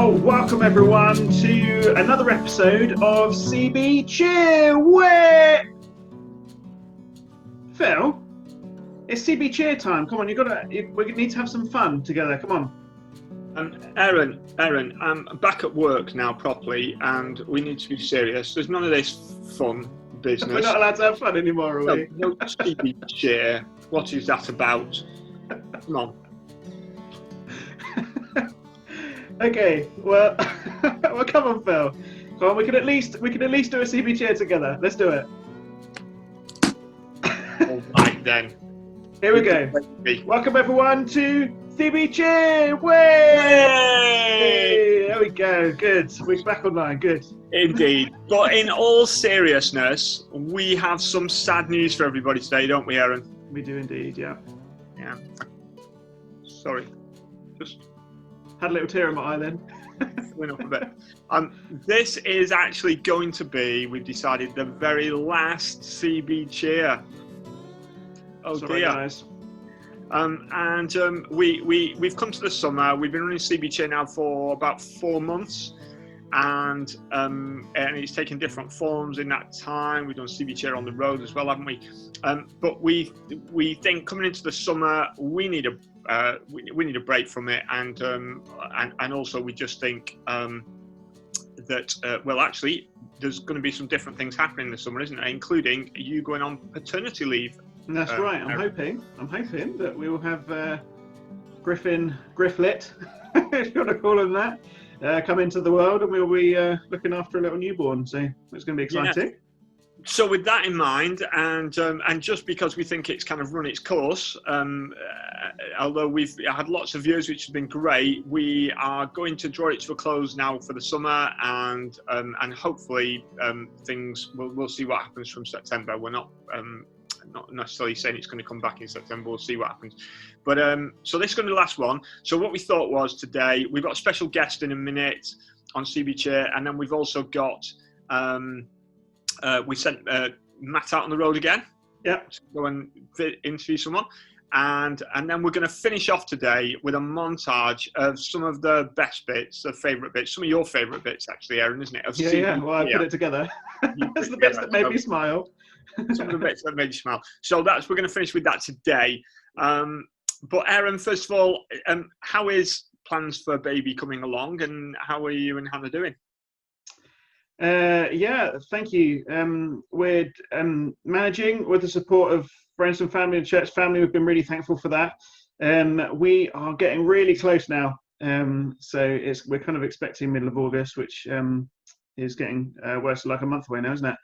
Well, welcome everyone to another episode of CB Cheer. Where Phil, it's CB Cheer time. Come on, we need to have some fun together. Come on. Aaron, I'm back at work now properly, and we need to be serious. There's none of this fun business. We're not allowed to have fun anymore, are we? No CB Cheer. What is that about? Come on. Okay, well, well, come on, Phil. Come on, we can at least do a CB Cheer together. Let's do it. All right then. Here we go. Welcome everyone to CB Cheer. Way! There we go. Good. We're back online. Good. Indeed. But in all seriousness, we have some sad news for everybody today, don't we, Aaron? We do indeed. Yeah. Yeah. Sorry. Just had a little tear in my eye then. Went up a bit. This is actually going to be, we've decided, the very last CB Cheer. Oh, sorry, dear. Guys. We've come to the summer. We've been running CB Cheer now for about 4 months, and it's taken different forms in that time. We've done CB Cheer on the road as well, haven't we? But we think coming into the summer, we need a break from it, and also we just think that well, actually, there's going to be some different things happening this summer, isn't there? Including you going on paternity leave. That's right. I'm hoping that we will have Grifflet, if you want to call him that, come into the world, and we'll be looking after a little newborn. So it's going to be exciting. Yeah. So with that in mind, and just because we think it's kind of run its course, although we've had lots of views, which has been great, we are going to draw it to a close now for the summer, and hopefully we'll see what happens from September. We're not necessarily saying it's going to come back in September. We'll see what happens. But so this is going to be the last one. So what we thought was today, we've got a special guest in a minute on CB Cheer, and then we've also got we sent Matt out on the road again. Yeah. To go and interview someone. And then we're going to finish off today with a montage of some of the best bits, the favourite bits, some of your favourite bits, actually, Aaron, isn't it? Yeah. Well, I put it together. That's the bits that made me smile. Some of the bits that made you smile. So we're going to finish with that today. But Aaron, first of all, how is plans for baby coming along, and how are you and Hannah doing? Yeah, thank you. We're managing with the support of friends and family and church family. We've been really thankful for that. We are getting really close now. So we're kind of expecting middle of August, which is getting worse, like a month away now, isn't it?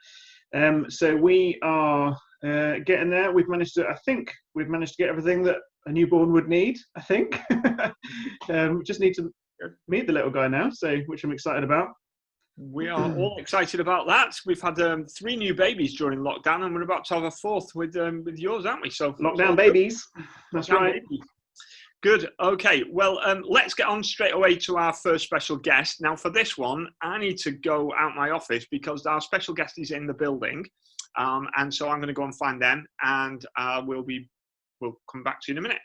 So we are getting there. I think we've managed to get everything that a newborn would need, I think. Just need to meet the little guy now, which I'm excited about. We are all excited about that. We've had 3 new babies during lockdown, and we're about to have a 4th with yours, aren't we? So lockdown babies. That's lockdown right. Babies. Good. Okay. Well, let's get on straight away to our first special guest. Now, for this one, I need to go out my office because our special guest is in the building, and so I'm going to go and find them, and we'll come back to you in a minute.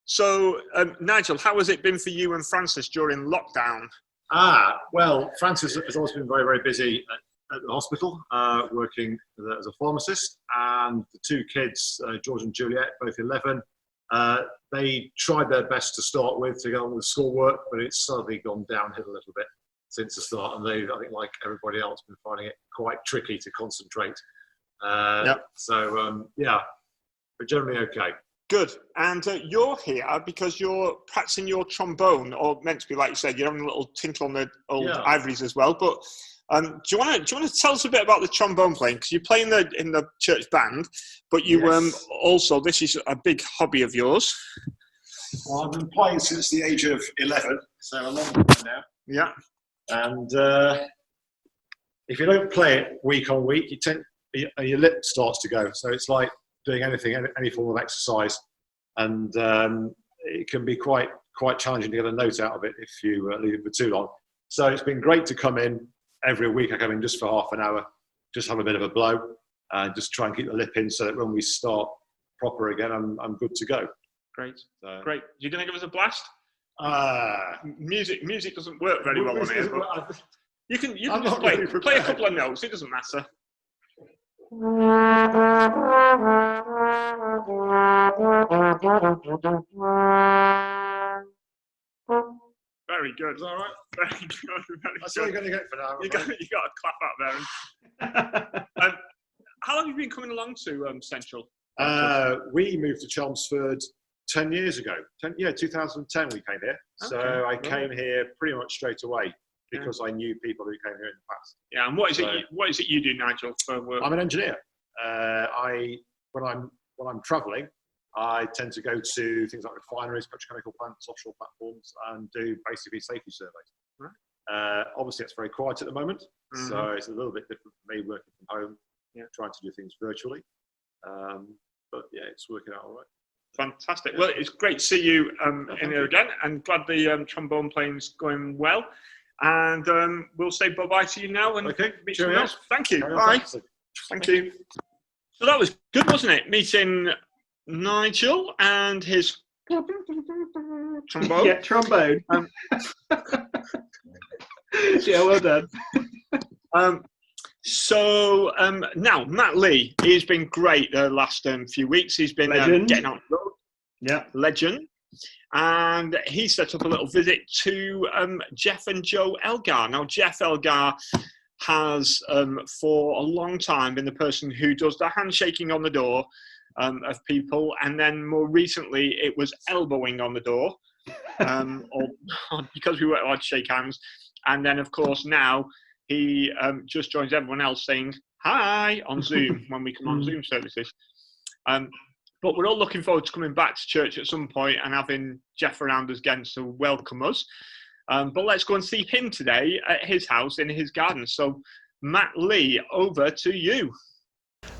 So, Nigel, how has it been for you and Francis during lockdown? Well, Francis has always been very, very busy at the hospital, working as a pharmacist, and the 2 kids, George and Juliet, both 11, they tried their best to start with to get on with schoolwork, but it's suddenly gone downhill a little bit since the start, and they, I think, like everybody else, been finding it quite tricky to concentrate. Yep. So, yeah, but generally okay. Good. And you're here because you're practicing your trombone, or meant to be, like you said, you're having a little tinkle on the old ivories as well. But do you want to tell us a bit about the trombone playing? Because you play in the church band, but you also, this is a big hobby of yours. Well, I've been playing since the age of 11, so a long time now. Yeah. And if you don't play it week on week, your lip starts to go. So it's like doing any form of exercise, and it can be quite challenging to get a note out of it if you leave it for too long. So it's been great to come in every week. I come in just for half an hour, just have a bit of a blow, and just try and keep the lip in so that when we start proper again, I'm good to go. Great. Great. You're going to give us a blast? Music doesn't work very well on here, but you can I'm just not really play a prepared. couple of notes. It doesn't matter. Very good. Is that all right? Very good. Very That's all you're good. going to get for now. You got a clap out there. How long have you been coming along to Central? We moved to Chelmsford 10 years ago. 2010 we came here. So Okay, I came here pretty much straight away because I knew people who came here in the past. Yeah, and what is it you do, Nigel, for work? I'm an engineer. When I'm travelling, I tend to go to things like refineries, petrochemical plants, offshore platforms, and do basically safety surveys. Right. Obviously, it's very quiet at the moment, Mhm. so it's a little bit different for me working from home, Yeah. trying to do things virtually. But yeah, it's working out all right. Fantastic. Well, it's great to see you in here again, and glad the trombone playing's going well. And we'll say bye-bye to you now and Okay, meet someone cheerio. else. Thank you. Carry on, Bye. thanks. Thank you. So that was good, wasn't it? Meeting Nigel and his trombone. Yeah, trombone. Yeah, well done. Now Matt Lee, he's been great the last few weeks. He's been Legend. getting on the road. Yeah. Legend. And he set up a little visit to Jeff and Joe Elgar. Now, Jeff Elgar has for a long time been the person who does the handshaking on the door of people, and then more recently it was elbowing on the door, or because we weren't allowed to shake hands. And then, of course, now he just joins everyone else saying hi on Zoom when we come on Zoom services. But we're all looking forward to coming back to church at some point and having Jeff around us again to welcome us. But let's go and see him today at his house in his garden. So, Matt Lee, over to you.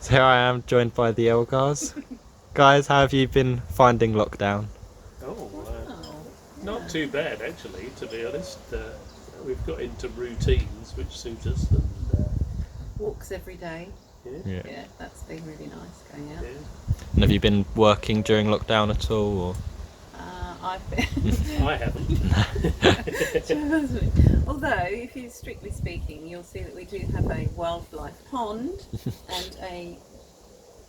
So here I am, joined by the Elgars. Guys, how have you been finding lockdown? Not too bad, actually, to be honest. We've got into routines which suit us. And, walks every day. yeah. Yeah, that's been really nice going out. Yeah. And have you been working during lockdown at all? Or? I've been. I haven't. Although, if you strictly speaking, you'll see that we do have a wildlife pond and a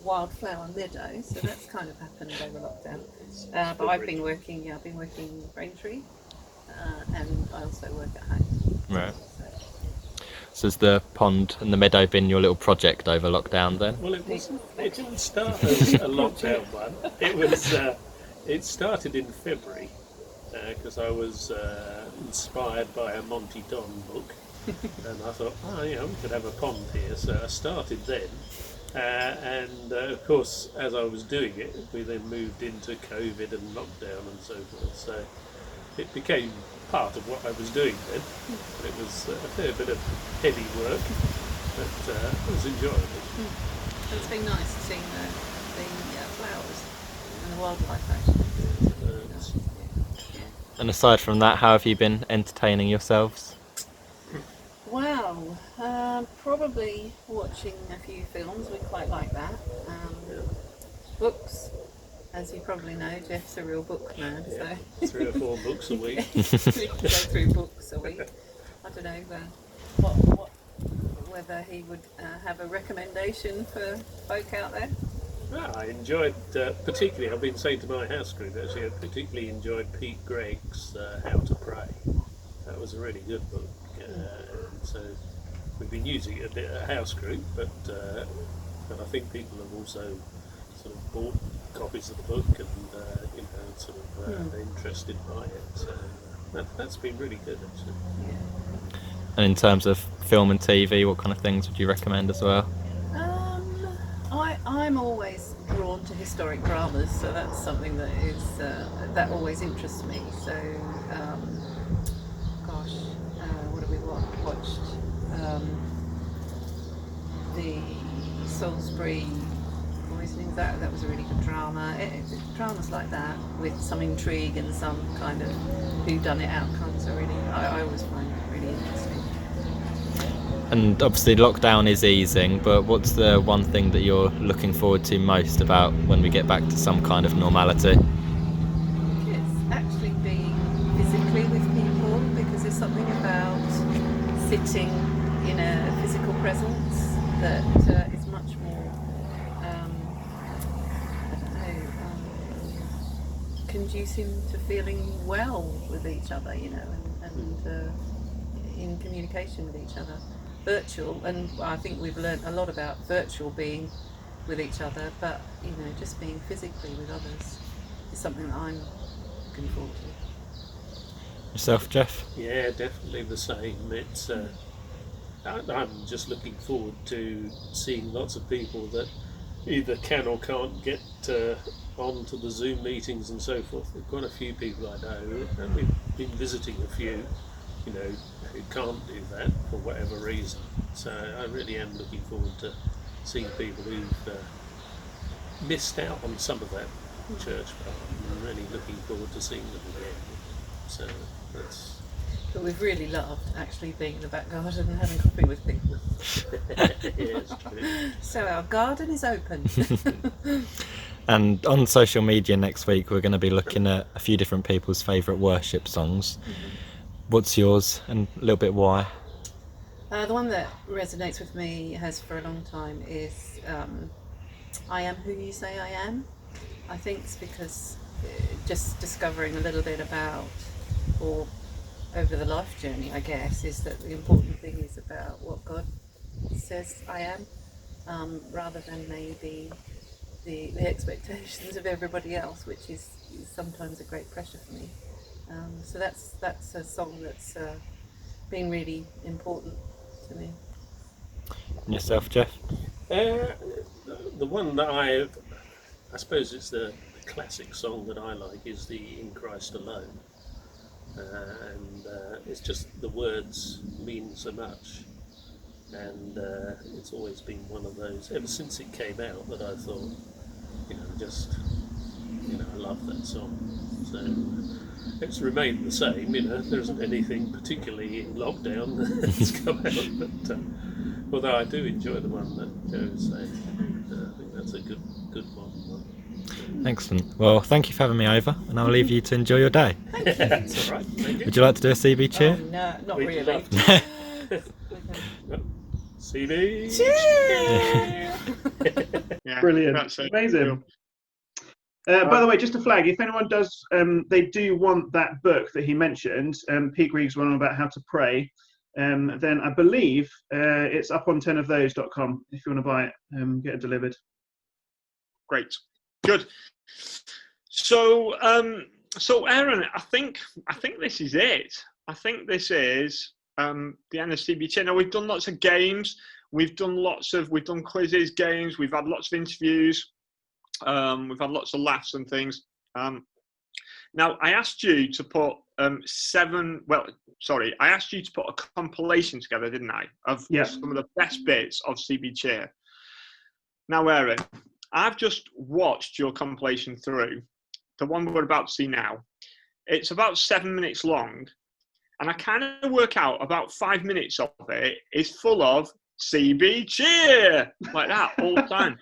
wildflower meadow, so that's kind of happened over lockdown. But I've been working. I've been working in Braintree, and I also work at home. Right. So, So has the pond and the meadow been your little project over lockdown then? Well, it didn't start as a lockdown one. It started in February because I was inspired by a Monty Don book, and I thought, we could have a pond here. So I started then, and of course, as I was doing it, we then moved into COVID and lockdown and so forth. So it became part of what I was doing then. But it was a fair bit of heavy work, but it was enjoyable. it's been nice to see the flowers and the wildlife actually. And aside from that, how have you been entertaining yourselves? Wow, probably watching a few films. We quite like that. Books, as you probably know, Jeff's a real book man, Yeah. so 3 or 4 books a week. we go through books a week. I don't know whether he would have a recommendation for folk out there. Well, I enjoyed, particularly, I've been saying to my house group actually, I particularly enjoyed Pete Gregg's How to Pray. That was a really good book. So we've been using it a bit at house group, but I think people have also sort of bought copies of the book and they're interested by it. So that's been really good actually. And in terms of film and TV, what kind of things would you recommend as well? I'm always drawn to historic dramas, so that's something that is that always interests me. So, what have we watched? The Salisbury Poisoning. That was a really good drama. Dramas like that with some intrigue and some kind of whodunit outcomes are really. I always find it really interesting. And obviously lockdown is easing, but what's the one thing that you're looking forward to most about when we get back to some kind of normality? It's actually being physically with people, because there's something about sitting in a physical presence that is much more, I don't know, conducive to feeling well with each other, you know, and in communication with each other. Virtual, and I think we've learned a lot about virtual being with each other, but you know, just being physically with others is something that I'm looking forward to. Yourself, Jeff? Yeah, definitely the same. It's I'm just looking forward to seeing lots of people that either can or can't get onto the Zoom meetings and so forth. There's quite a few people I know, and we've been visiting a few, you know, who can't do that for whatever reason. So I really am looking forward to seeing people who've missed out on some of that church part. I'm really looking forward to seeing them again. So that's. But we've really loved actually being in the back garden and having coffee with people. Yeah, it's true. So our garden is open. And on social media next week, we're going to be looking at a few different people's favourite worship songs. What's yours, and a little bit why? The one that resonates with me, has for a long time, is I Am Who You Say I Am. I think it's because just discovering a little bit about, or over the life journey, I guess, is that the important thing is about what God says I am, rather than maybe the expectations of everybody else, which is sometimes a great pressure for me. So that's a song that's been really important to me. And yourself, Jeff? The one that I suppose it's the classic song that I like is the In Christ Alone. And it's just the words mean so much, and it's always been one of those ever since it came out that I thought, I love that song. So it's remained the same. There isn't anything particularly in lockdown that's come out, but although I do enjoy the one that Joe was saying, I think that's a good one. Excellent. Well, thank you for having me over, and I'll leave you to enjoy your day. That's all right. Thank you. Would you like to do a CB cheer? Oh, no, not We'd really. love to. CB. Yeah, Brilliant. that's it. Amazing. By the way, just a flag, if anyone does, they do want that book that he mentioned, Pete Greig's one about how to pray, then I believe it's up on 10ofthose.com if you want to buy it, get it delivered. Great. Good. So, Aaron, I think this is it. I think this is the end of CB Chair. Now, we've done lots of games. We've done quizzes, games. We've had lots of interviews. We've had lots of laughs and things. Now, I asked you to put I asked you to put a compilation together, didn't I, of some of the best bits of CB Chair. Now, Aaron, I've just watched your compilation through, the one we're about to see now. It's about 7 minutes long, and I kind of work out about 5 minutes of it is full of CB Cheer, like that all the time.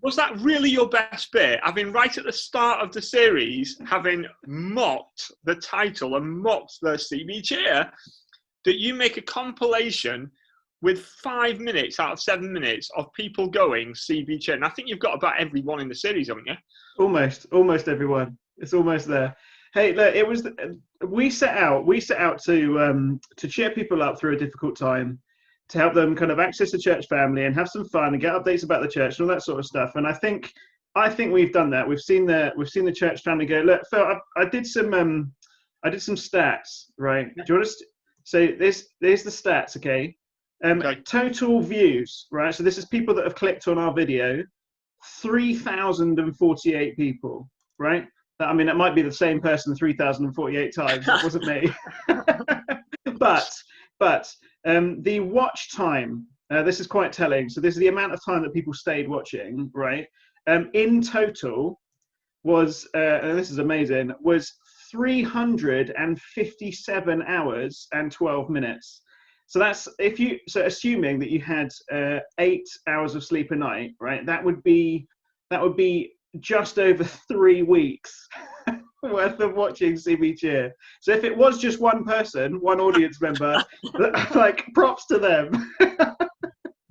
Was that really your best bit? I mean, right at the start of the series, having mocked the title and mocked the CB Cheer, that you make a compilation with 5 minutes out of 7 minutes of people going CB Cheer. And I think you've got about everyone in the series, haven't you? Almost everyone. It's almost there. Hey, look, it was. We set out to cheer people up through a difficult time, to help them kind of access the church family and have some fun and get updates about the church and all that sort of stuff. And I think we've done that. We've seen the church family go. Look, Phil, I did some stats, right? Do you want to? So there's the stats, okay? Okay. Total views, right? So this is people that have clicked on our video. 3,048 people, right? I mean, it might be the same person 3,048 times. That wasn't me. But the watch time, this is quite telling. So this is the amount of time that people stayed watching, right? In total was, and this is amazing, was 357 hours and 12 minutes. So that's assuming that you had 8 hours of sleep a night, right? That would be just over 3 weeks worth of watching CB Cheer. So if it was just one person, one audience member, like props to them.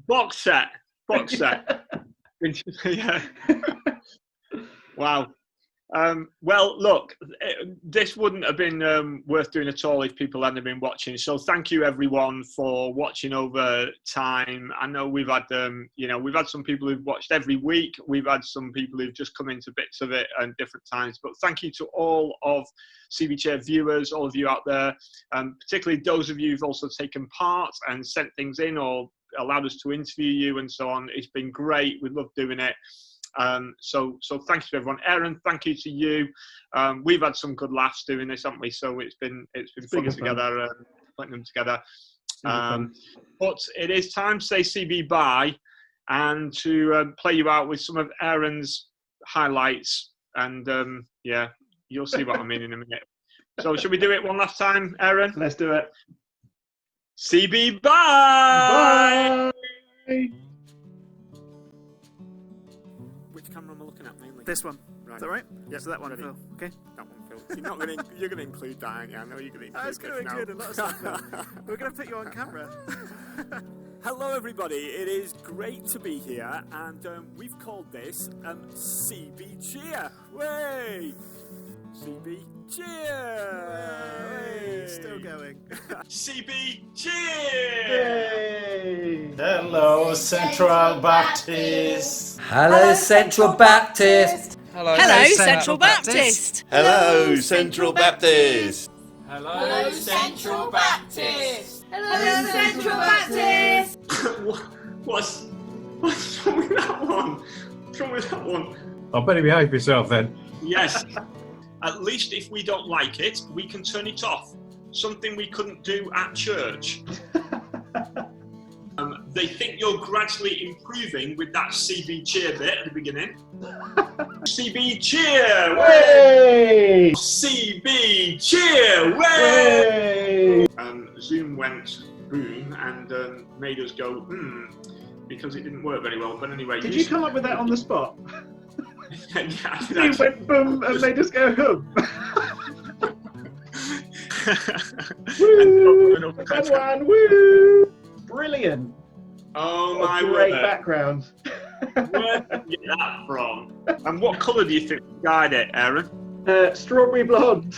Box set. Yeah. Wow. Well, look, this wouldn't have been worth doing at all if people hadn't been watching. So thank you everyone for watching over time. I know we've had, we've had some people who've watched every week. We've had some people who've just come into bits of it at different times. But thank you to all of CB Chair viewers, all of you out there, particularly those of you who've also taken part and sent things in or allowed us to interview you and so on. It's been great. We love doing it. So thank you to everyone. Aaron, thank you to you. We've had some good laughs doing this, haven't we? So it's been fun together, putting them together. But it is time to say CB bye and to play you out with some of Aaron's highlights. And yeah, you'll see what I mean in a minute. So should we do it one last time, Aaron? Let's do it. CB bye. Bye. Which camera am I looking at mainly? This one. Right. Is that right? Yeah. So that one, Ready? Phil. Okay. That one, Phil. You're going to include that, aren't you? I know you're going to include I was going to include a lot of stuff. We're going to put you on camera. Hello, everybody. It is great to be here, and we've called this CB Cheer. Way! CB Cheer! Hey, still going. CB Cheer! Hello, Central Baptist. Hello, Central Baptist. Hello, Central Baptist. Hello, Central Baptist. Hello, Central Baptist. Hello, Central Baptist. What's wrong with that one? What's wrong with that one? I better behave yourself then. Yes. At least if we don't like it, we can turn it off. Something we couldn't do at church. They think you're gradually improving with that CB Cheer bit at the beginning. CB Cheer! Way! CB Cheer! Way! Zoom went boom and made us go because it didn't work very well. But anyway, Did you come up with that on the spot? Yeah, I did You actually. went boom and made us go home. Woo! Good one, woo! Brilliant. Oh What my a great word. background. Where did you get that from? And what colour do you think we dyed it, Aaron? Strawberry blonde.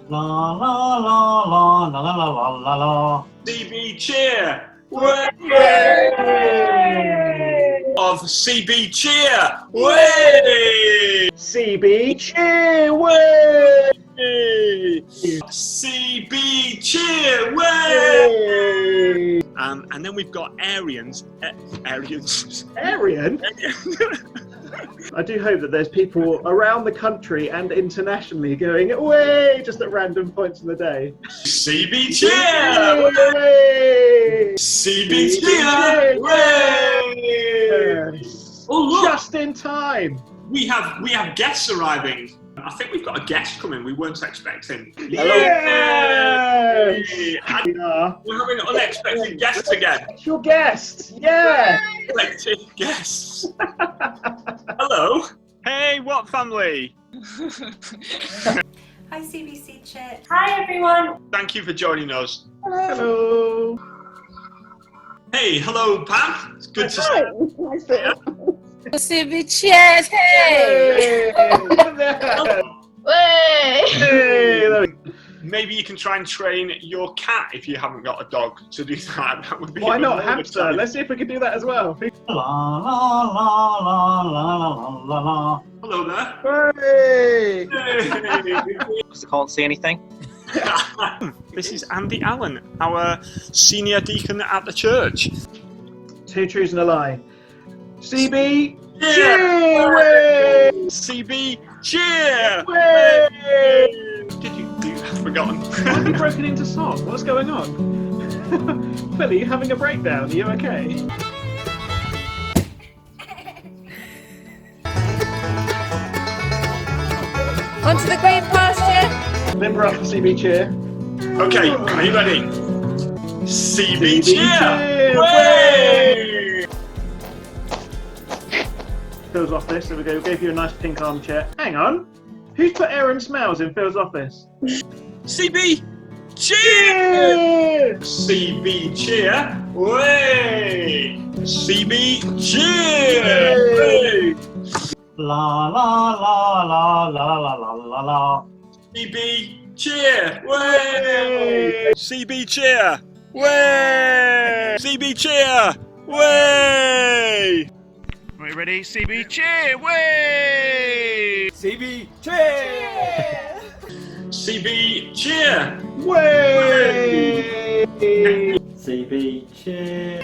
La la la la la la la la la. CB Cheer! Of CB Cheer! Way! CB Cheer, way! CB Cheer! Way! And then we've got Aryans. Aryans. Arian? I do hope that there's people around the country and internationally going away just at random points in the day. CB Cheer! Way! CB Cheer! Way! Oh look! Just in time. We have guests arriving. I think we've got a guest coming we weren't expecting. Yes! Yay! We are. We're having unexpected guests again. Your guest. Yeah. Unexpected guests. Hello. Hey, what family? Hi CBC Chair. Hi everyone. Thank you for joining us. Hello. Hey, hello Pam. It's good to see you. Nice to CB Cheers, hey! Hey. Maybe you can try and train your cat if you haven't got a dog to do that. That would be. Why even not more hamster? exciting. Let's see if we can do that as well. La la la la la la la. Hello there. Hey. Hey. I can't see anything. This is Andy Allen, our senior deacon at the church. 2 truths and a lie. CB Yeah. Cheer, way! CB Cheer! Way! Did you have forgotten? Why have you broken into song? What's going on? Phil, are you having a breakdown? Are you okay? Onto the green pasture. Limber up for CB Cheer. Okay, are you ready? CB CB Cheer! Cheer! Way! office. There we go. We'll give you a nice pink armchair. Hang on. Who's put Aaron Smells in Phil's office? CB cheer! CB cheer! Way! CB cheer! Way! La la la la la la la la la. CB cheer! Way! CB cheer! Way! CB cheer! Way! Are you ready? CB cheer! Way! CB cheer! CB cheer! Way! CB cheer.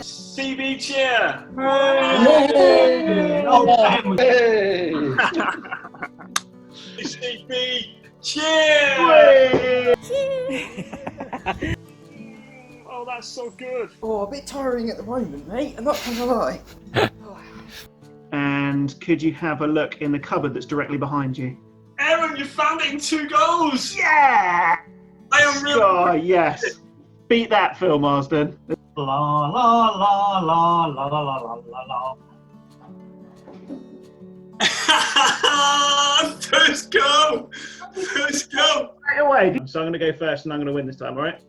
CB cheer! Oh, damn. CB cheer! Oh, that's so good. Oh, a bit tiring at the moment, mate. I'm not gonna lie. And could you have a look in the cupboard that's directly behind you? Aaron, you found it in 2 goals! Yeah! I am really... Oh, yes. Beat that, Phil Marsden. La la la la la la la la la. First goal! First goal! Right away. So I'm going to go first and I'm going to win this time, all right?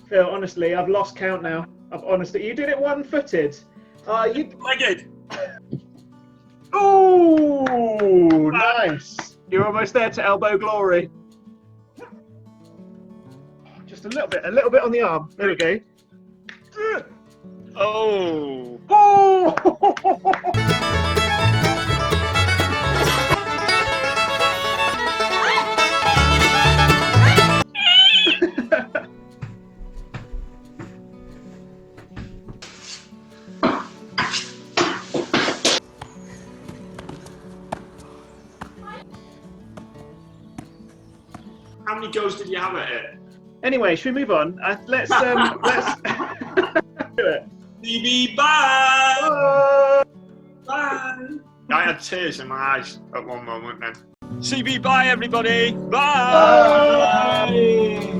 Phil, honestly, I've lost count now. You did it one-footed. You legged. Ooh, nice. You're almost there to elbow glory. Just a little bit on the arm. There we go. Oh. Oh! How many goals did you have at it? Anyway, should we move on? Let's do it. CB, bye! Bye! I had tears in my eyes at one moment then. CB, bye everybody! Bye! Bye!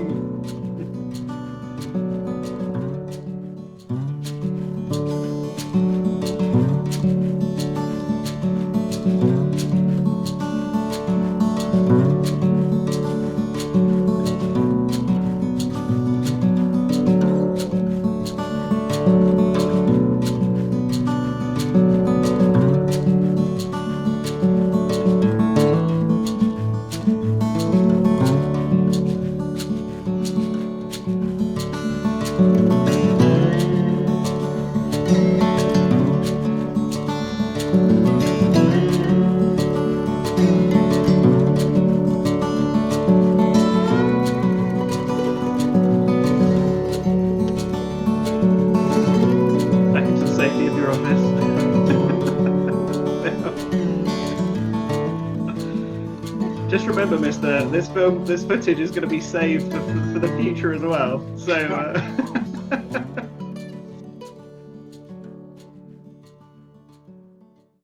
Just remember, Mister, this footage is going to be saved for the future as well. So.